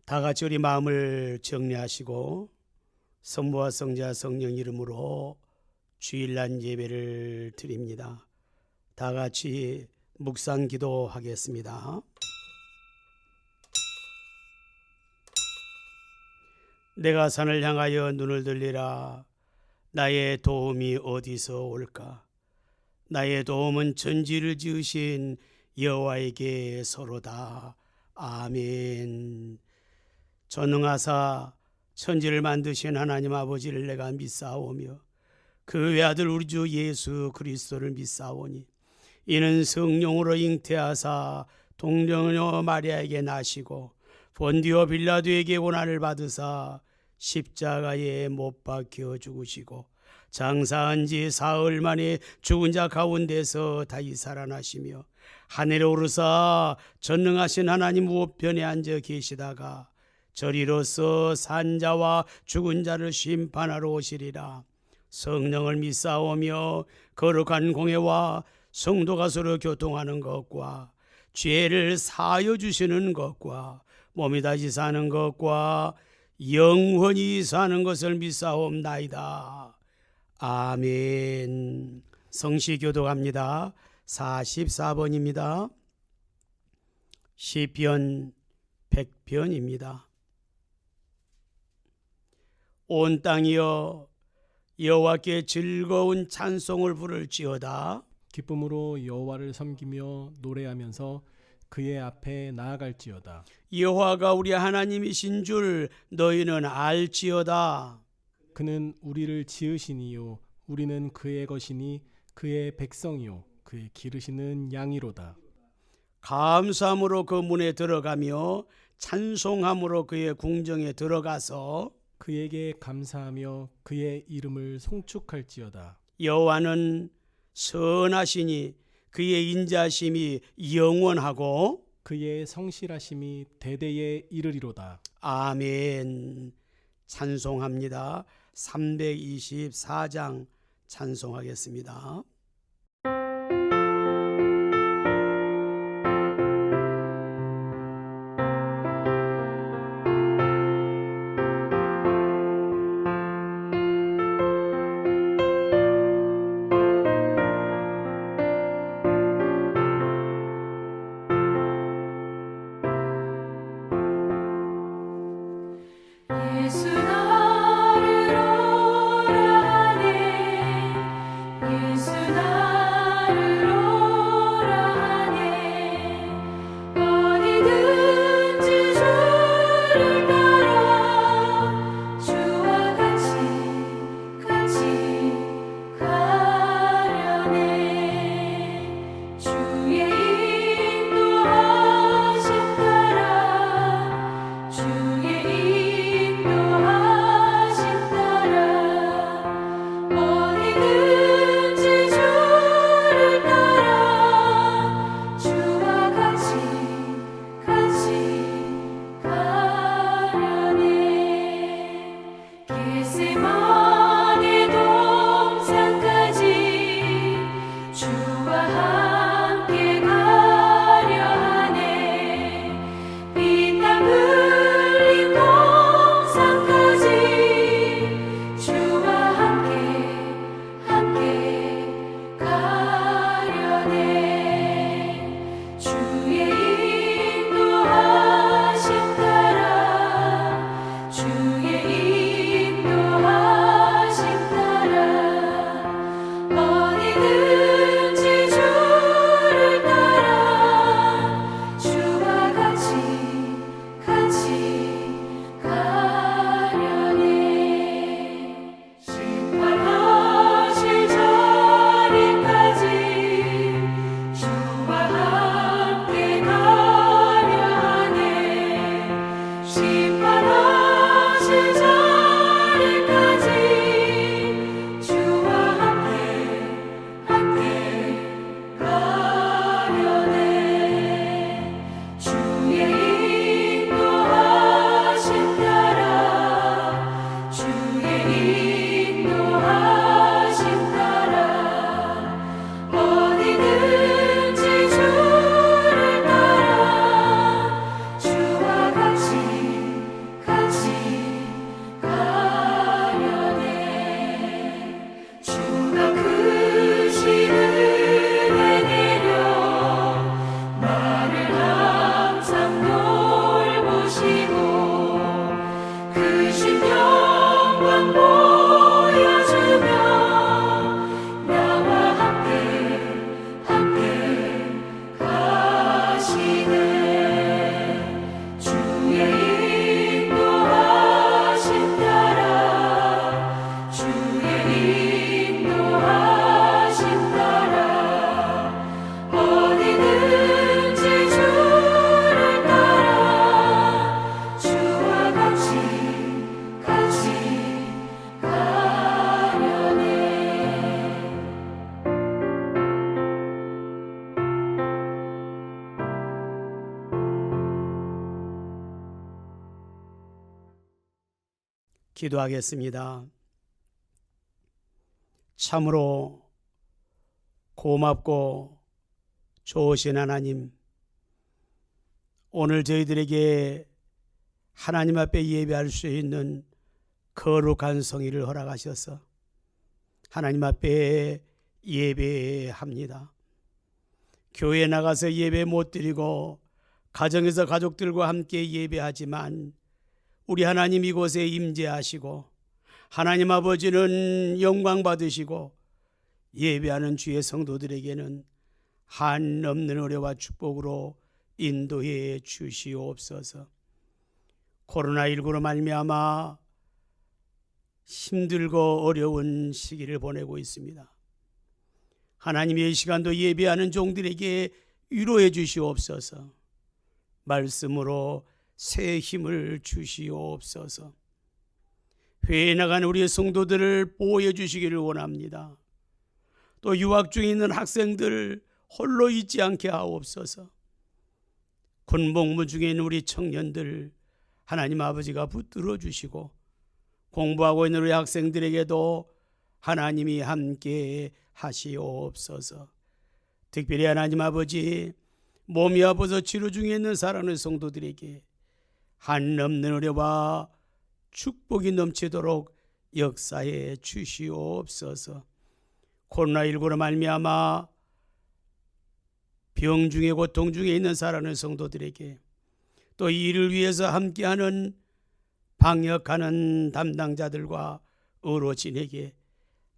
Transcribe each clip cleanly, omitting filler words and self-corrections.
다 같이 우리 마음을 정리하시고 성부와 성자 성령 이름으로 주일날 예배를 드립니다. 다 같이 묵상 기도하겠습니다. 내가 산을 향하여 눈을 들리라. 나의 도움이 어디서 올까? 나의 도움은 천지를 지으신 여호와에게 서로다. 아멘. 전능하사 천지를 만드신 하나님 아버지를 내가 믿사오며 그 외아들 우리 주 예수 그리스도를 믿사오니 이는 성령으로 잉태하사 동정녀 마리아에게 나시고 본디오 빌라도에게 고난을 받으사 십자가에 못 박혀 죽으시고 장사한 지 사흘 만에 죽은 자 가운데서 다시 살아나시며 하늘에 오르사 전능하신 하나님 우편에 앉아 계시다가 저리로서 산자와 죽은 자를 심판하러 오시리라. 성령을 믿사오며 거룩한 공회와 성도가 서로 교통하는 것과 죄를 사하여 주시는 것과 몸이 다시 사는 것과 영원히 사는 것을 믿사옵나이다. 아멘. 성시 교독합니다. 44번입니다. 시편 100편입니다. 온 땅이여 여호와께 즐거운 찬송을 부를지어다. 기쁨으로 여호와를 섬기며 노래하면서 그의 앞에 나아갈지어다. 여호와가 우리 하나님이신 줄 너희는 알지어다. 그는 우리를 지으시니요 우리는 그의 것이니 그의 백성이요 그의 기르시는 양이로다. 감사함으로 그 문에 들어가며 찬송함으로 그의 궁정에 들어가서 그에게 감사하며 그의 이름을 송축할지어다. 여호와는 선하시니 그의 인자심이 영원하고 그의 성실하심이 대대에 이르리로다. 아멘. 찬송합니다. 324장 찬송하겠습니다. 예수 나를 오라 하네 예수 기도하겠습니다. 참으로 고맙고 좋으신 하나님, 오늘 저희들에게 하나님 앞에 예배할 수 있는 거룩한 성의를 허락하셔서 하나님 앞에 예배합니다. 교회에 나가서 예배 못 드리고 가정에서 가족들과 함께 예배하지만 우리 하나님 이곳에 임재하시고 하나님 아버지는 영광 받으시고 예배하는 주의 성도들에게는 한없는 은혜와 축복으로 인도해 주시옵소서. 코로나19로 말미암아 힘들고 어려운 시기를 보내고 있습니다. 하나님의 시간도 예배하는 종들에게 위로해 주시옵소서. 말씀으로 새 힘을 주시옵소서. 회에 나가는 우리의 성도들을 보호해 주시기를 원합니다. 또 유학 중에 있는 학생들 홀로 있지 않게 하옵소서. 군복무 중에 있는 우리 청년들 하나님 아버지가 붙들어 주시고 공부하고 있는 우리 학생들에게도 하나님이 함께 하시옵소서. 특별히 하나님 아버지 몸이 아파서 치료 중에 있는 사랑하는 성도들에게 한없는 은혜와 축복이 넘치도록 역사해 주시옵소서. 코로나19로 말미암아 병 중에 고통 중에 있는 사랑하는 성도들에게 또 이 일을 위해서 함께하는 방역하는 담당자들과 어르신에게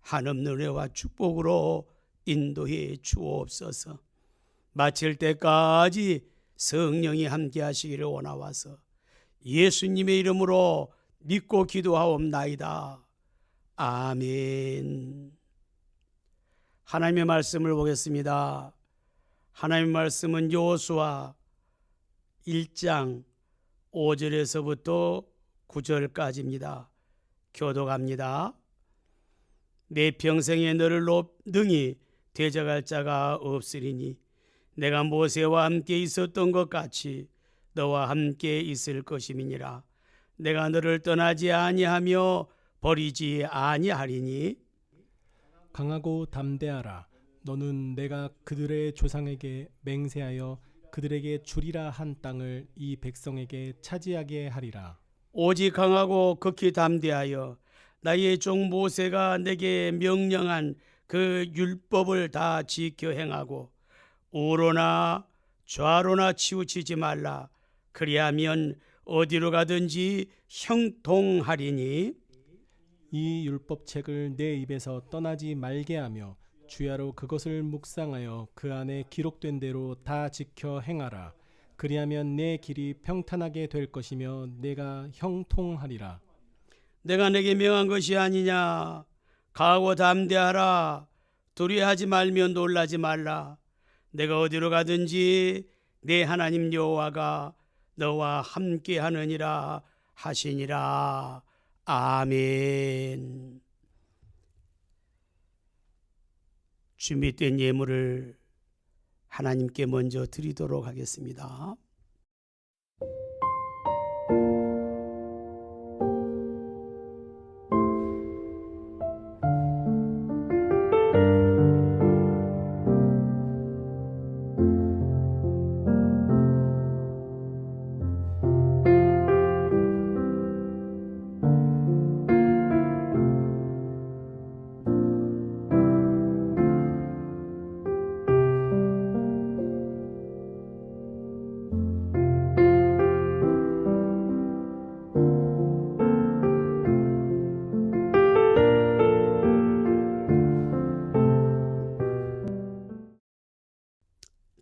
한없는 은혜와 축복으로 인도해 주옵소서. 마칠 때까지 성령이 함께 하시기를 원하와서 예수님의 이름으로 믿고 기도하옵나이다. 아멘. 하나님의 말씀을 보겠습니다. 하나님의 말씀은 여호수아 1장 5절에서부터 9절까지입니다. 교독합니다. 내 평생에 너를 능히 대적할 자가 없으리니 내가 모세와 함께 있었던 것 같이 너와 함께 있을 것임이니라. 내가 너를 떠나지 아니하며 버리지 아니하리니. 강하고 담대하라. 너는 내가 그들의 조상에게 맹세하여 그들에게 주리라 한 땅을 이 백성에게 차지하게 하리라. 오직 강하고 극히 담대하여 나의 종 모세가 내게 명령한 그 율법을 다 지켜 행하고 우로나 좌로나 치우치지 말라. 그리하면 어디로 가든지 형통하리니. 이 율법책을 내 입에서 떠나지 말게 하며 주야로 그것을 묵상하여 그 안에 기록된 대로 다 지켜 행하라. 그리하면 내 길이 평탄하게 될 것이며 내가 형통하리라. 내가 내게 명한 것이 아니냐. 강하고 담대하라. 두려워하지 말며 놀라지 말라. 내가 어디로 가든지 내 하나님 여호와가 너와 함께 하느니라 하시니라. 아멘. 준비된 예물을 하나님께 먼저 드리도록 하겠습니다.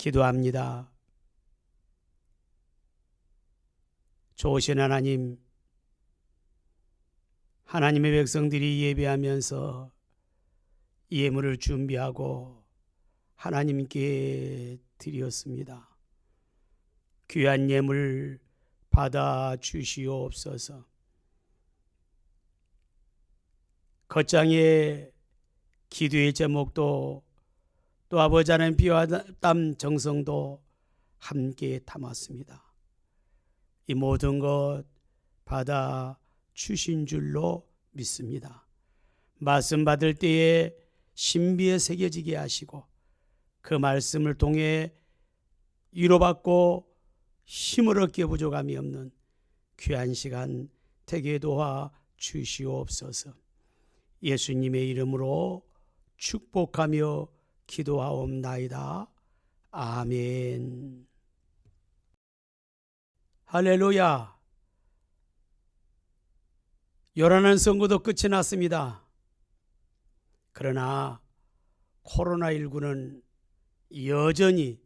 기도합니다. 좋으신 하나님, 하나님의 백성들이 예배하면서 예물을 준비하고 하나님께 드렸습니다. 귀한 예물 받아 주시옵소서. 겉장의 기도의 제목도 또 아버지 하나님 피와 땀 정성도 함께 담았습니다. 이 모든 것 받아 주신 줄로 믿습니다. 말씀 받을 때에 신비에 새겨지게 하시고 그 말씀을 통해 위로받고 힘을 얻게 부족함이 없는 귀한 시간 되게 도와 주시옵소서. 예수님의 이름으로 축복하며 기도하옵나이다. 아멘. 할렐루야. 요란한 선거도 끝이 났습니다. 그러나 코로나19는 여전히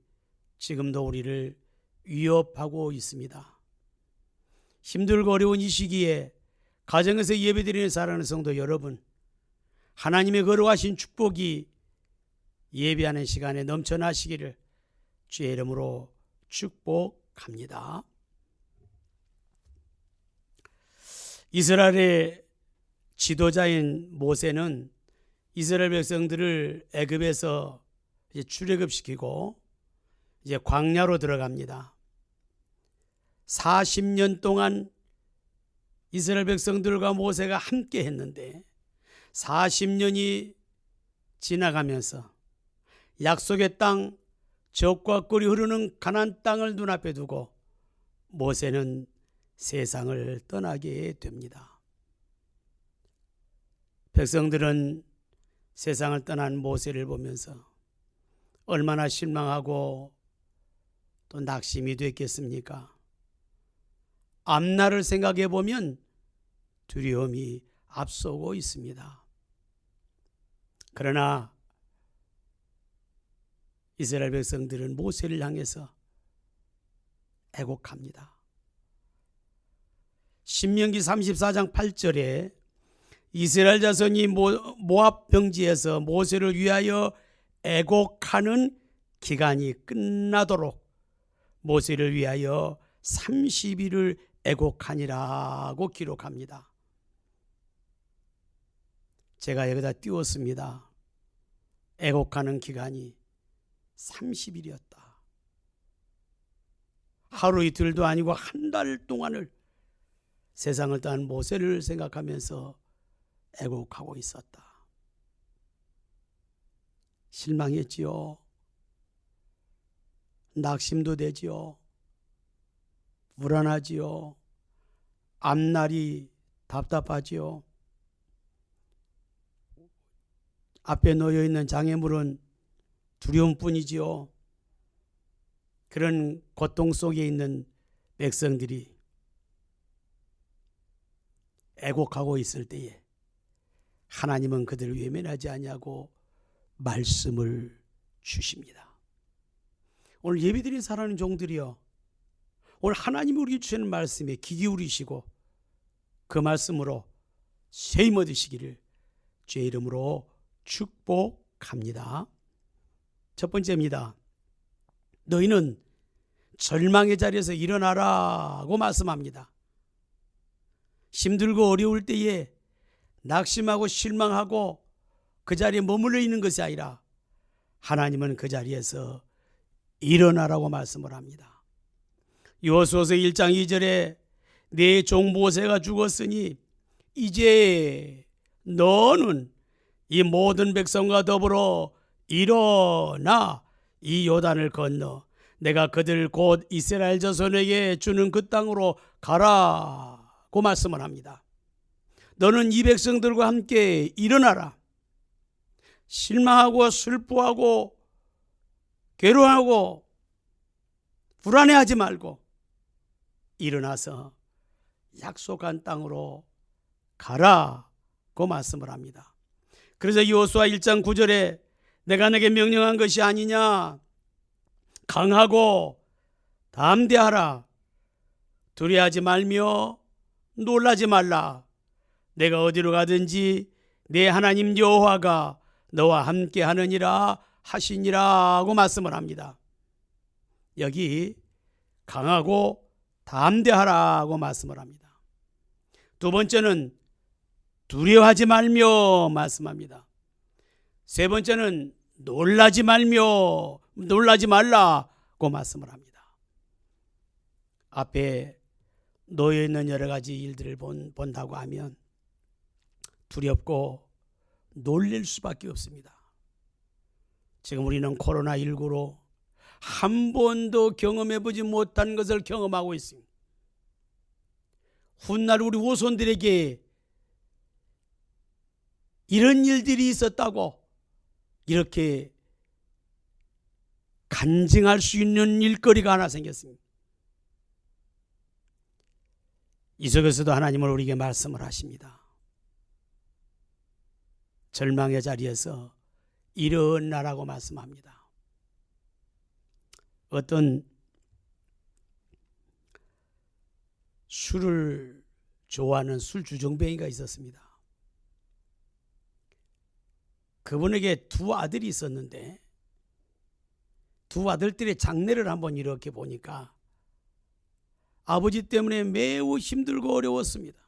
지금도 우리를 위협하고 있습니다. 힘들고 어려운 이 시기에 가정에서 예배드리는 사랑하는 성도 여러분, 하나님의 거룩하신 축복이 예배하는 시간에 넘쳐나시기를 주의 이름으로 축복합니다. 이스라엘의 지도자인 모세는 이스라엘 백성들을 애굽에서 출애굽시키고 이제 광야로 들어갑니다. 40년 동안 이스라엘 백성들과 모세가 함께 했는데 40년이 지나가면서 약속의 땅, 젖과 꿀이 흐르는 가나안 땅을 눈앞에 두고 모세는 세상을 떠나게 됩니다. 백성들은 세상을 떠난 모세를 보면서 얼마나 실망하고 또 낙심이 됐겠습니까? 앞날을 생각해 보면 두려움이 앞서고 있습니다. 그러나 이스라엘 백성들은 모세를 향해서 애곡합니다. 신명기 34장 8절에 이스라엘 자손이 모압 평지에서 모세를 위하여 애곡하는 기간이 끝나도록 모세를 위하여 30일을 애곡하니라고 기록합니다. 제가 여기다 띄웠습니다. 애곡하는 기간이 30일이었다. 하루 이틀도 아니고 한 달 동안을 세상을 떠난 모세를 생각하면서 애곡하고 있었다. 실망했지요. 낙심도 되지요. 불안하지요. 앞날이 답답하지요. 앞에 놓여있는 장애물은 두려움뿐이지요. 그런 고통 속에 있는 백성들이 애곡하고 있을 때에 하나님은 그들을 외면하지 아니하고 말씀을 주십니다. 오늘 예배드린 사랑하는 종들이여, 오늘 하나님이 우리에게 주시는 말씀에 귀 기울이시고 그 말씀으로 세임 얻으시기를 주의 이름으로 축복합니다. 첫 번째입니다. 너희는 절망의 자리에서 일어나라고 말씀합니다. 힘들고 어려울 때에 낙심하고 실망하고 그 자리에 머물러 있는 것이 아니라 하나님은 그 자리에서 일어나라고 말씀을 합니다. 여호수아서 1장 2절에 내 종 모세가 죽었으니 이제 너는 이 모든 백성과 더불어 일어나 이 요단을 건너 내가 그들 곧 이스라엘 자손에게 주는 그 땅으로 가라고 말씀을 합니다. 너는 이 백성들과 함께 일어나라. 실망하고 슬퍼하고 괴로워하고 불안해하지 말고 일어나서 약속한 땅으로 가라고 말씀을 합니다. 그래서 여호수아 1장 9절에 내가 내게 명령한 것이 아니냐, 강하고 담대하라, 두려워하지 말며 놀라지 말라, 내가 어디로 가든지 내 하나님 여호와가 너와 함께 하느니라 하시니라고 말씀을 합니다. 여기 강하고 담대하라고 말씀을 합니다. 두 번째는 두려워하지 말며 말씀합니다. 세 번째는 놀라지 말라고 말씀을 합니다. 앞에 놓여 있는 여러 가지 일들을 본다고 하면 두렵고 놀랄 수밖에 없습니다. 지금 우리는 코로나19로 한 번도 경험해보지 못한 것을 경험하고 있습니다. 훗날 우리 후손들에게 이런 일들이 있었다고 이렇게 간증할 수 있는 일거리가 하나 생겼습니다. 이 속에서도 하나님은 우리에게 말씀을 하십니다. 절망의 자리에서 일어나라고 말씀합니다. 어떤 술을 좋아하는 술 주정뱅이가 있었습니다. 그분에게 두 아들이 있었는데 두 아들들의 장례를 한번 이렇게 보니까 아버지 때문에 매우 힘들고 어려웠습니다.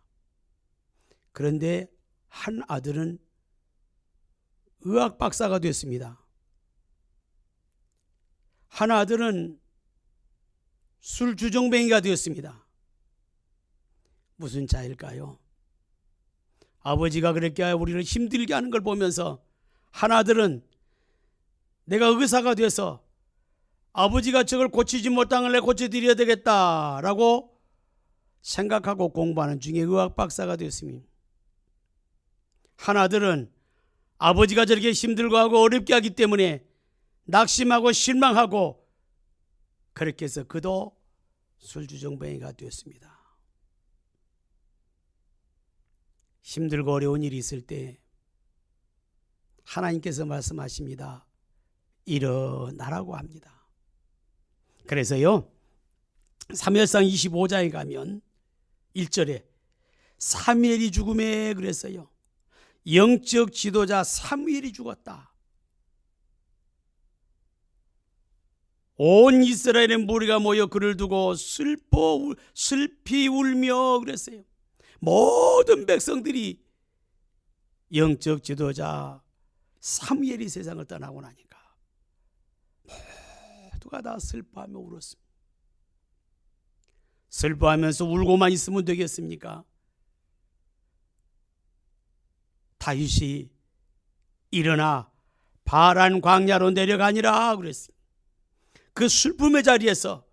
그런데 한 아들은 의학 박사가 됐습니다. 한 아들은 술 주정뱅이가 되었습니다. 무슨 차이일까요? 아버지가 그렇게 우리를 힘들게 하는 걸 보면서 한 아들은 내가 의사가 돼서 아버지가 저걸 고치지 못한 걸 내가 고쳐드려야 되겠다라고 생각하고 공부하는 중에 의학 박사가 되었습니다. 한 아들은 아버지가 저렇게 힘들고 하고 어렵게 하기 때문에 낙심하고 실망하고 그렇게 해서 그도 술주정뱅이가 되었습니다. 힘들고 어려운 일이 있을 때 하나님께서 말씀하십니다. 일어나라고 합니다. 그래서요, 사무엘상 25장에 가면 1절에 사무엘이 죽음에 그랬어요. 영적 지도자 사무엘이 죽었다. 온 이스라엘의 무리가 모여 그를 두고 슬피 울며 그랬어요. 모든 백성들이 영적 지도자 사무엘이 세상을 떠나고 나니까 모두가 다 슬퍼하며 울었습니다. 슬퍼하면서 울고만 있으면 되겠습니까? 다윗이 일어나 바란 광야로 내려가니라 그랬습니다. 그 슬픔의 자리에서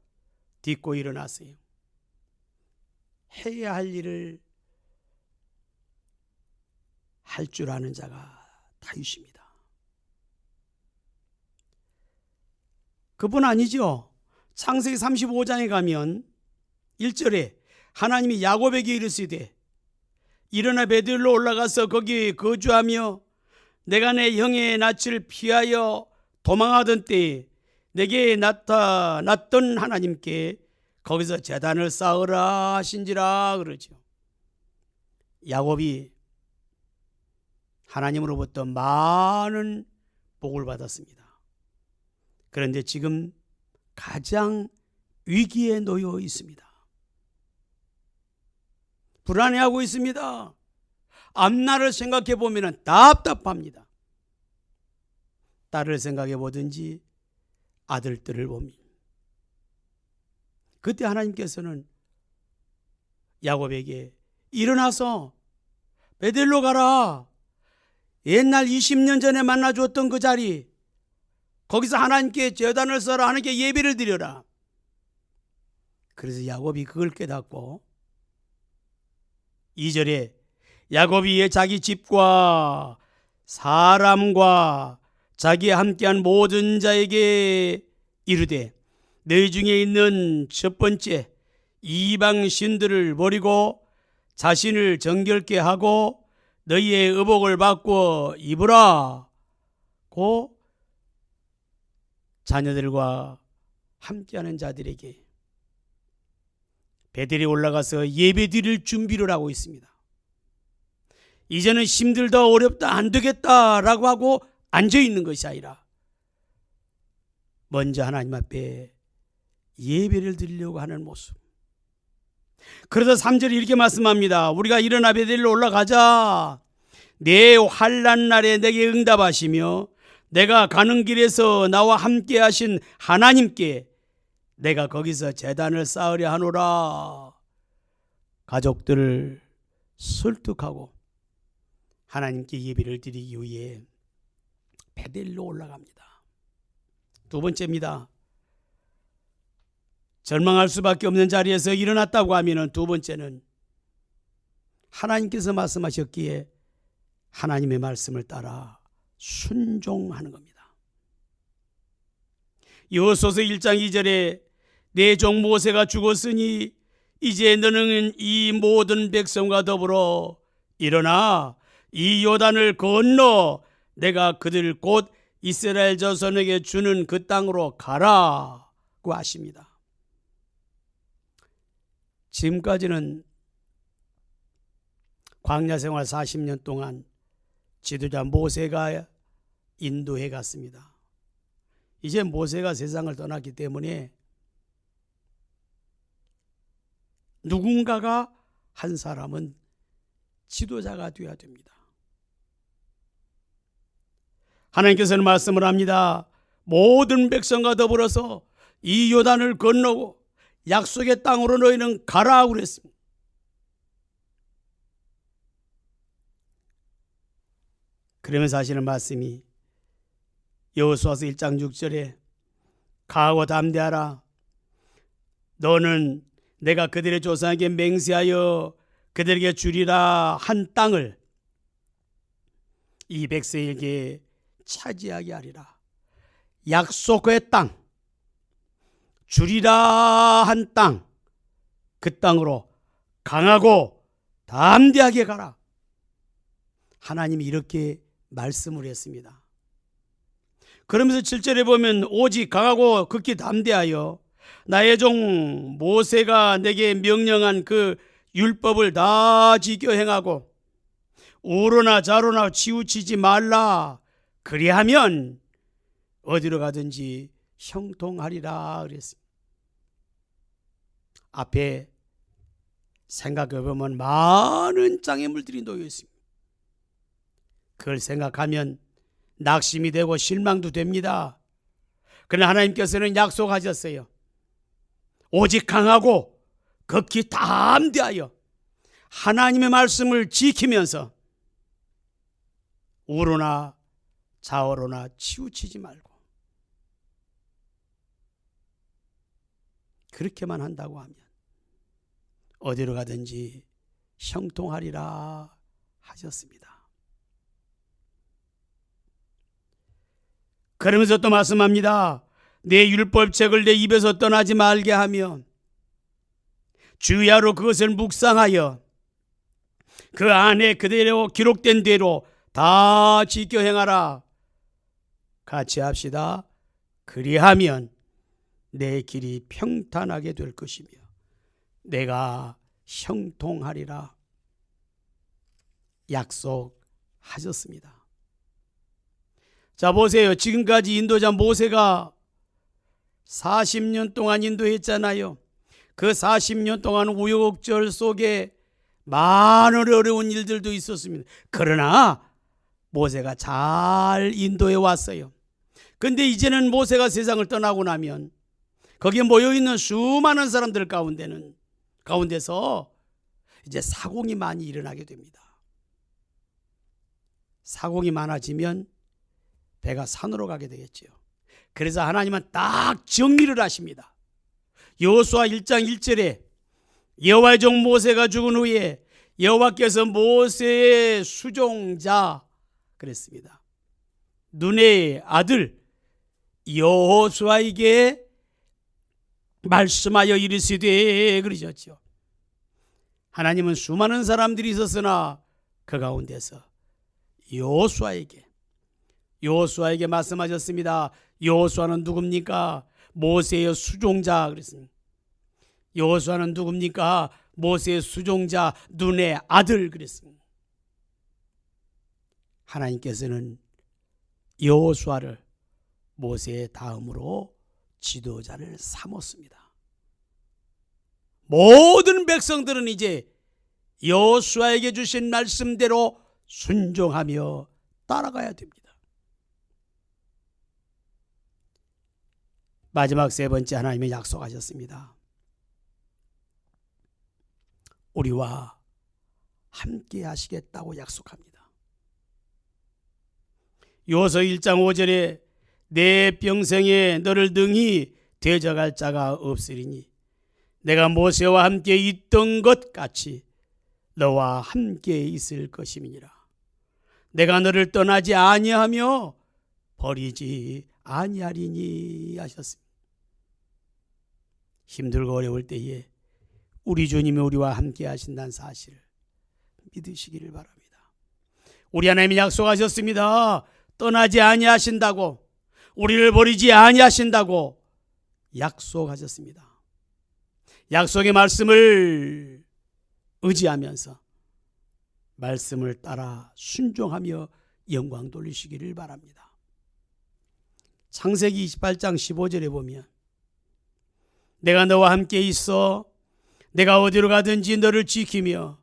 딛고 일어났어요. 해야 할 일을 할 줄 아는 자가 다윗입니다. 그뿐 아니죠. 창세기 35장에 가면 1절에 하나님이 야곱에게 이르시되 일어나 베들로 올라가서 거기 거주하며 내가 내 형의 낯을 피하여 도망하던 때에 내게 나타났던 하나님께 거기서 제단을 쌓으라 하신지라 그러죠. 야곱이 하나님으로부터 많은 복을 받았습니다. 그런데 지금 가장 위기에 놓여 있습니다. 불안해하고 있습니다. 앞날을 생각해 보면 답답합니다. 딸을 생각해 보든지 아들들을 봅니다. 그때 하나님께서는 야곱에게 일어나서 베델로 가라. 옛날 20년 전에 만나줬던 그 자리, 거기서 하나님께 제단을 쌓아 하나님께 예배를 드려라. 그래서 야곱이 그걸 깨닫고 2절에 야곱이 자기 집과 사람과 자기와 함께한 모든 자에게 이르되 너희 중에 있는 첫 번째 이방 신들을 버리고 자신을 정결케 하고 너희의 의복을 바꾸어 입으라. 고 자녀들과 함께하는 자들에게 베델에 올라가서 예배드릴 준비를 하고 있습니다. 이제는 힘들다 어렵다 안 되겠다라고 하고 앉아있는 것이 아니라 먼저 하나님 앞에 예배를 드리려고 하는 모습. 그래서 3절에 이렇게 말씀합니다. 우리가 일어나 베델로 올라가자. 내 환난 날에 내게 응답하시며 내가 가는 길에서 나와 함께 하신 하나님께 내가 거기서 제단을 쌓으려 하노라. 가족들을 설득하고 하나님께 예배를 드리기 위해 베델로 올라갑니다. 두 번째입니다. 절망할 수밖에 없는 자리에서 일어났다고 하면 두 번째는 하나님께서 말씀하셨기에 하나님의 말씀을 따라 순종하는 겁니다. 여호수아서 1장 2절에 내 종 모세가 죽었으니 이제 너는 이 모든 백성과 더불어 일어나 이 요단을 건너 내가 그들 곧 이스라엘 자손에게 주는 그 땅으로 가라고 하십니다. 지금까지는 광야 생활 40년 동안 지도자 모세가 인도해 갔습니다. 이제 모세가 세상을 떠났기 때문에 누군가가 한 사람은 지도자가 되어야 됩니다. 하나님께서는 말씀을 합니다. 모든 백성과 더불어서 이 요단을 건너고 약속의 땅으로 너희는 가라고 그랬습니다. 그러면서 하시는 말씀이 여호수아서 1장 6절에 강하고 담대하라. 너는 내가 그들의 조상에게 맹세하여 그들에게 주리라 한 땅을 이 백성에게 차지하게 하리라. 약속의 땅, 주리라 한 땅, 그 땅으로 강하고 담대하게 가라. 하나님이 이렇게 말씀을 했습니다. 그러면서 7절에 보면 오직 강하고 극히 담대하여 나의 종 모세가 내게 명령한 그 율법을 다 지켜 행하고 우로나 좌로나 치우치지 말라. 그리하면 어디로 가든지 형통하리라 그랬습니다. 앞에 생각해 보면 많은 장애물들이 놓여 있습니다. 그걸 생각하면 낙심이 되고 실망도 됩니다. 그러나 하나님께서는 약속하셨어요. 오직 강하고 극히 담대하여 하나님의 말씀을 지키면서 우로나 좌우로나 치우치지 말고 그렇게만 한다고 하면 어디로 가든지 형통하리라 하셨습니다. 그러면서 또 말씀합니다. 내 율법책을 내 입에서 떠나지 말게 하며 주야로 그것을 묵상하여 그 안에 그대로 기록된 대로 다 지켜 행하라. 같이 합시다. 그리하면 내 길이 평탄하게 될 것이며 내가 형통하리라 약속하셨습니다. 자, 보세요. 지금까지 인도자 모세가 40년 동안 인도했잖아요. 그 40년 동안 우여곡절 속에 많은 어려운 일들도 있었습니다. 그러나 모세가 잘 인도해 왔어요. 근데 이제는 모세가 세상을 떠나고 나면 거기에 모여있는 수많은 사람들 가운데서 이제 사공이 많이 일어나게 됩니다. 사공이 많아지면 배가 산으로 가게 되겠죠. 그래서 하나님은 딱 정리를 하십니다. 여호수아 1장 1절에 여호와의 종 모세가 죽은 후에 여호와께서 모세의 수종자 그랬습니다. 눈의 아들 여호수아에게 말씀하여 이르시되 그러셨죠. 하나님은 수많은 사람들이 있었으나 그 가운데서 여호수아에게 말씀하셨습니다. 여호수아는 누굽니까? 모세의 수종자 그랬습니다. 여호수아는 누굽니까? 모세의 수종자 눈의 아들 그랬습니다. 하나님께서는 여호수아를 모세의 다음으로 지도자를 삼았습니다. 모든 백성들은 이제 여호수아에게 주신 말씀대로 순종하며 따라가야 됩니다. 마지막 세 번째 하나님이 약속하셨습니다. 우리와 함께 하시겠다고 약속합니다. 요서 1장 5절에 내 평생에 너를 능히 대적할 자가 없으리니 내가 모세와 함께 있던 것 같이 너와 함께 있을 것임이니라. 내가 너를 떠나지 아니하며 버리지 아니하리니 하셨습니다. 힘들고 어려울 때에 우리 주님이 우리와 함께 하신다는 사실을 믿으시기를 바랍니다. 우리 하나님이 약속하셨습니다. 떠나지 아니하신다고, 우리를 버리지 아니하신다고 약속하셨습니다. 약속의 말씀을 의지하면서 말씀을 따라 순종하며 영광 돌리시기를 바랍니다. 창세기 28장 15절에 보면 내가 너와 함께 있어 내가 어디로 가든지 너를 지키며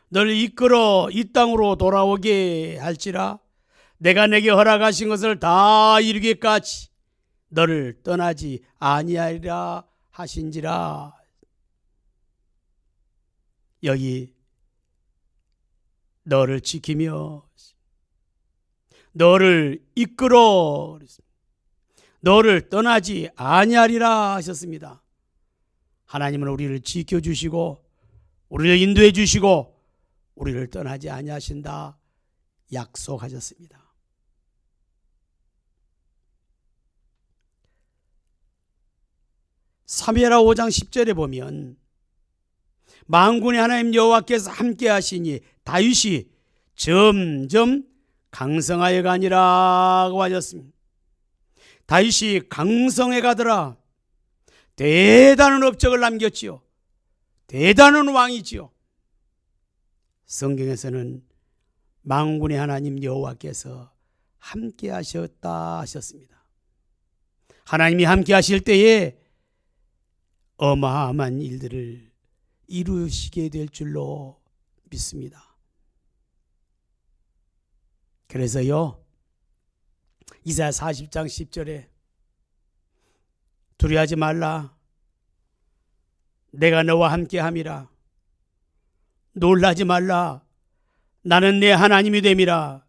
너를 이끌어 이 땅으로 돌아오게 할지라 내가 내게 허락하신 것을 다 이루기까지 너를 떠나지 아니하리라 하신지라. 여기 너를 지키며 너를 이끌어 너를 떠나지 아니하리라 하셨습니다. 하나님은 우리를 지켜주시고 우리를 인도해 주시고 우리를 떠나지 아니하신다 약속하셨습니다. 사무엘하 5장 10절에 보면 만군의 하나님 여호와께서 함께 하시니 다윗이 점점 강성하여 가니라고 하셨습니다. 다윗이 강성해 가더라. 대단한 업적을 남겼지요. 대단한 왕이지요. 성경에서는 만군의 하나님 여호와께서 함께 하셨다 하셨습니다. 하나님이 함께 하실 때에 어마어마한 일들을 이루시게 될 줄로 믿습니다. 그래서요, 이사야 40장 10절에 두려워하지 말라. 내가 너와 함께 함이라. 놀라지 말라. 나는 내 하나님이 됨이라.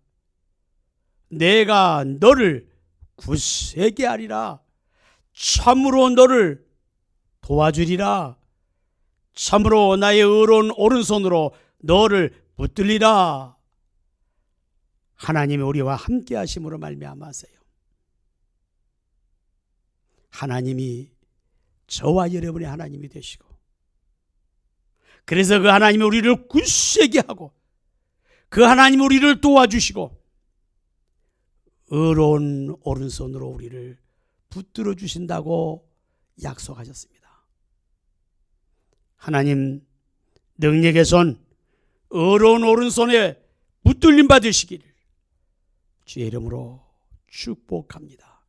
내가 너를 굳세게 하리라. 참으로 너를 도와주리라. 참으로 나의 의로운 오른손으로 너를 붙들리라. 하나님이 우리와 함께 하심으로 말미암아서요, 하나님이 저와 여러분의 하나님이 되시고, 그래서 그 하나님이 우리를 굳세게 하고 그 하나님이 우리를 도와주시고 의로운 오른손으로 우리를 붙들어 주신다고 약속하셨습니다. 하나님 능력의 손, 의로운 오른손에 붙들림 받으시기를 주의 이름으로 축복합니다.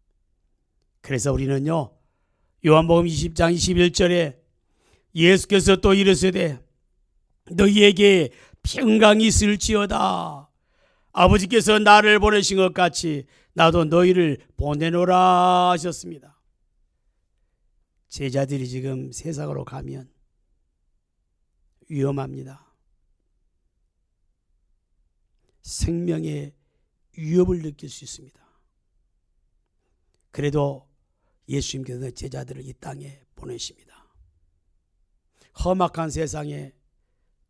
그래서 우리는요, 요한복음 20장 21절에 예수께서 또 이르시되 너희에게 평강이 있을지어다. 아버지께서 나를 보내신 것 같이 나도 너희를 보내노라 하셨습니다. 제자들이 지금 세상으로 가면 위험합니다. 생명의 위협을 느낄 수 있습니다. 그래도 예수님께서 제자들을 이 땅에 보내십니다. 험악한 세상에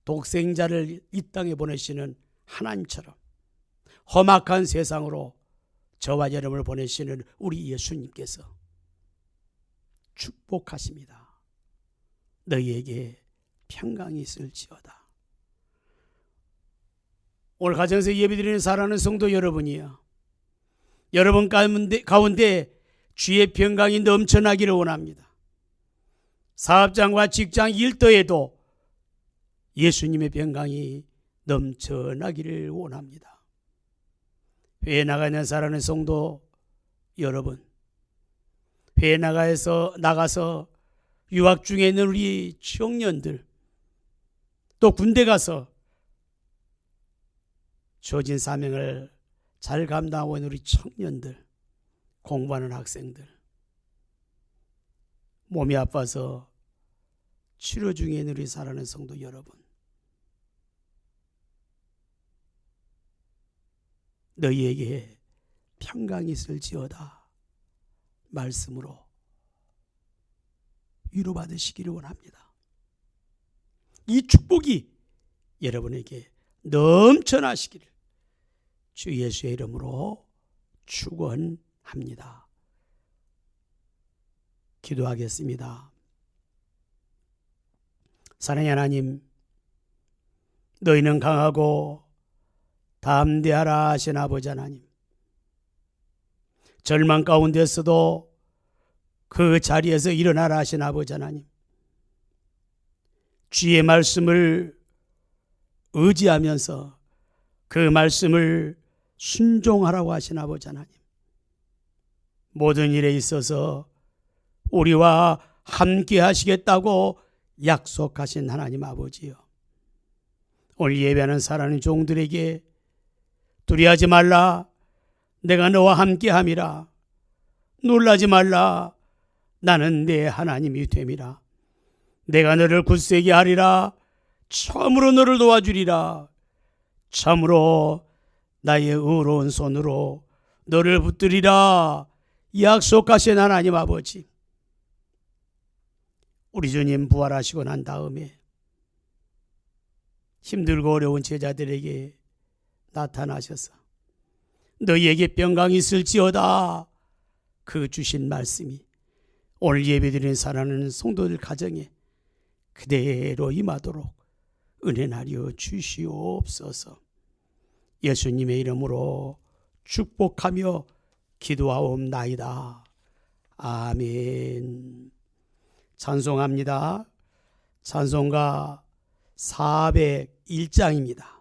독생자를 이 땅에 보내시는 하나님처럼 험악한 세상으로 저와 여러분을 보내시는 우리 예수님께서 축복하십니다. 너희에게 평강이 있을지어다. 오늘 가정에서 예배드리는 사랑하는 성도 여러분이요, 여러분 가운데 주의 평강이 넘쳐나기를 원합니다. 사업장과 직장 일터에도 예수님의 평강이 넘쳐나기를 원합니다. 회에 나가는 사랑하는 성도 여러분, 회에 나가서 유학 중에 있는 우리 청년들, 또 군대 가서 주어진 사명을 잘 감당하고 있는 우리 청년들, 공부하는 학생들, 몸이 아파서 치료 중에 있는 우리 사랑하는 성도 여러분, 너희에게 평강이 있을지어다 말씀으로 위로받으시기를 원합니다. 이 축복이 여러분에게 넘쳐나시기를 주 예수의 이름으로 축원합니다. 기도하겠습니다. 사랑의 하나님, 너희는 강하고 담대하라 하신 아버지 하나님, 절망 가운데서도 그 자리에서 일어나라 하신 아버지 하나님, 주의 말씀을 의지하면서 그 말씀을 순종하라고 하신 아버지 하나님, 모든 일에 있어서 우리와 함께 하시겠다고 약속하신 하나님 아버지요, 오늘 예배하는 사랑하는 종들에게 두려워하지 말라, 내가 너와 함께 함이라, 놀라지 말라, 나는 내 하나님이 됨이라, 내가 너를 굳세게 하리라, 참으로 너를 도와주리라, 참으로 나의 의로운 손으로 너를 붙들리라 약속하신 하나님 아버지, 우리 주님 부활하시고 난 다음에 힘들고 어려운 제자들에게 나타나셔서 너희에게 평강이 있을지어다 그 주신 말씀이 오늘 예배드리는 사랑하는 성도들 가정에 그대로 임하도록 은혜하여 주시옵소서. 예수님의 이름으로 축복하며 기도하옵나이다. 아멘. 찬송합니다. 찬송가 401장입니다.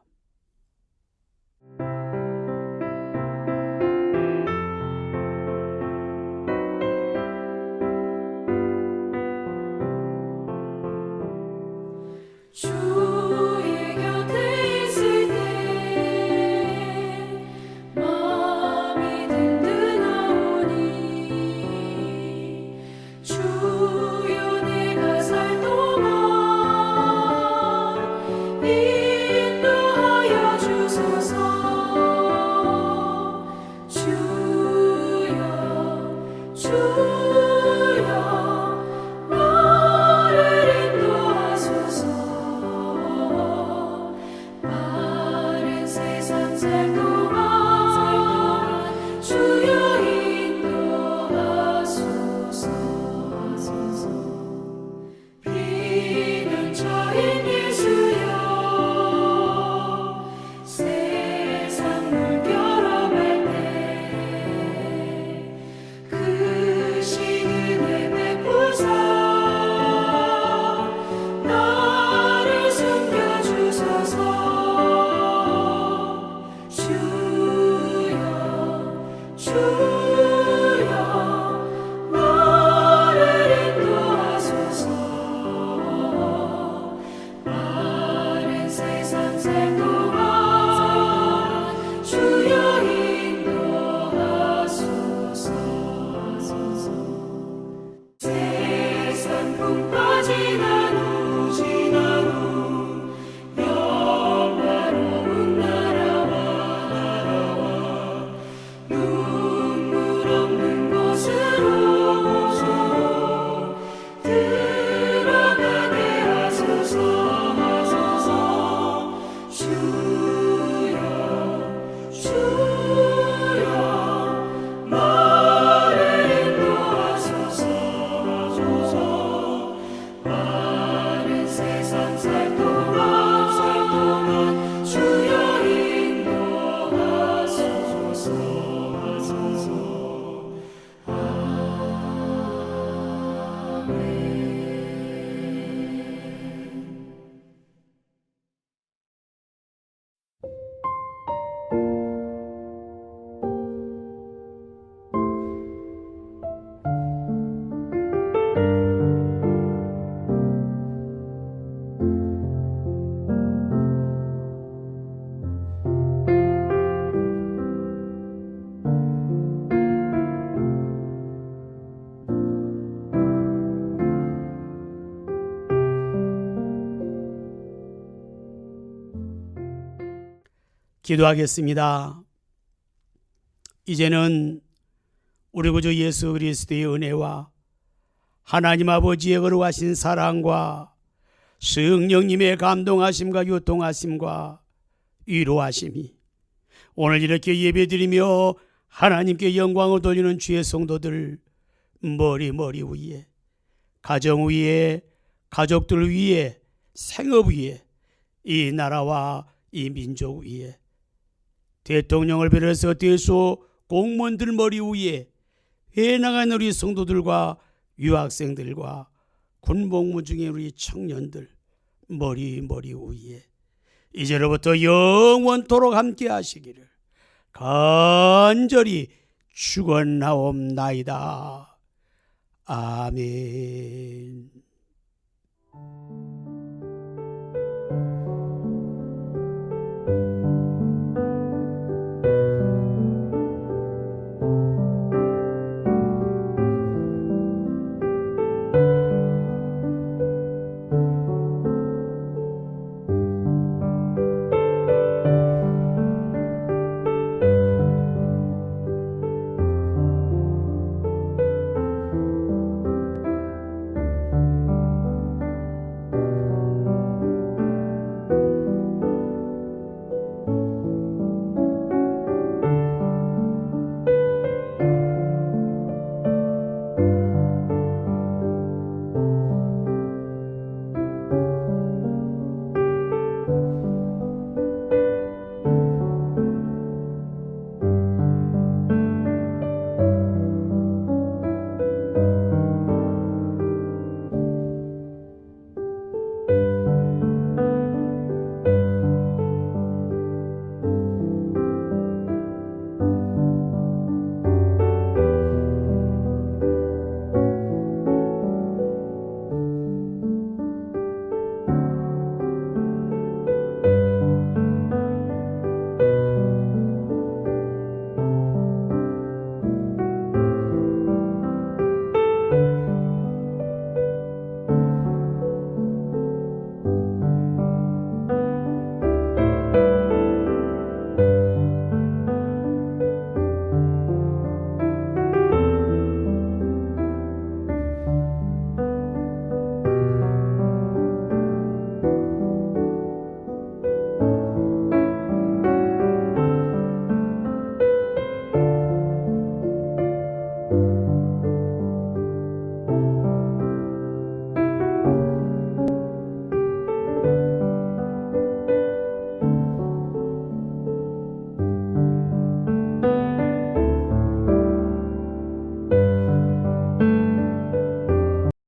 주의 곁에 있을 때 마음이 든든하오니 주여 내가 살 동안 인도하여 주소서. 주여 나를 인도하소서. 마른 세상 살 동안 주여 인도하소서. 비는처인 예수여 세상 물결어갈 때 크신 은혜 베푸사 나를 숨겨주소서. 주여 나를 인도하소서. 마른 세상 살 동안 주여 인도하소서. 세상 풍파 지난 후 영화로운 나라와 눈물 없는 곳으로 들어가게 하소서. 주여 나를 인도하소서. 마른 세상 살 동안 주여 인도하소서. 기도하겠습니다. 이제는 우리 구주 예수 그리스도의 은혜와 하나님 아버지의 거룩하신 사랑과 성령님의 감동하심과 교통하심과 위로하심이 오늘 이렇게 예배드리며 하나님께 영광을 돌리는 주의 성도들 머리 위에, 가정 위에, 가족들 위에, 생업 위에, 이 나라와 이 민족 위에, 대통령을 비롯해서 대소 공무원들 머리 위에, 해나간 우리 성도들과 유학생들과 군복무 중에 우리 청년들 머리 위에 이제로부터 영원토록 함께 하시기를 간절히 축원하옵나이다. 아멘.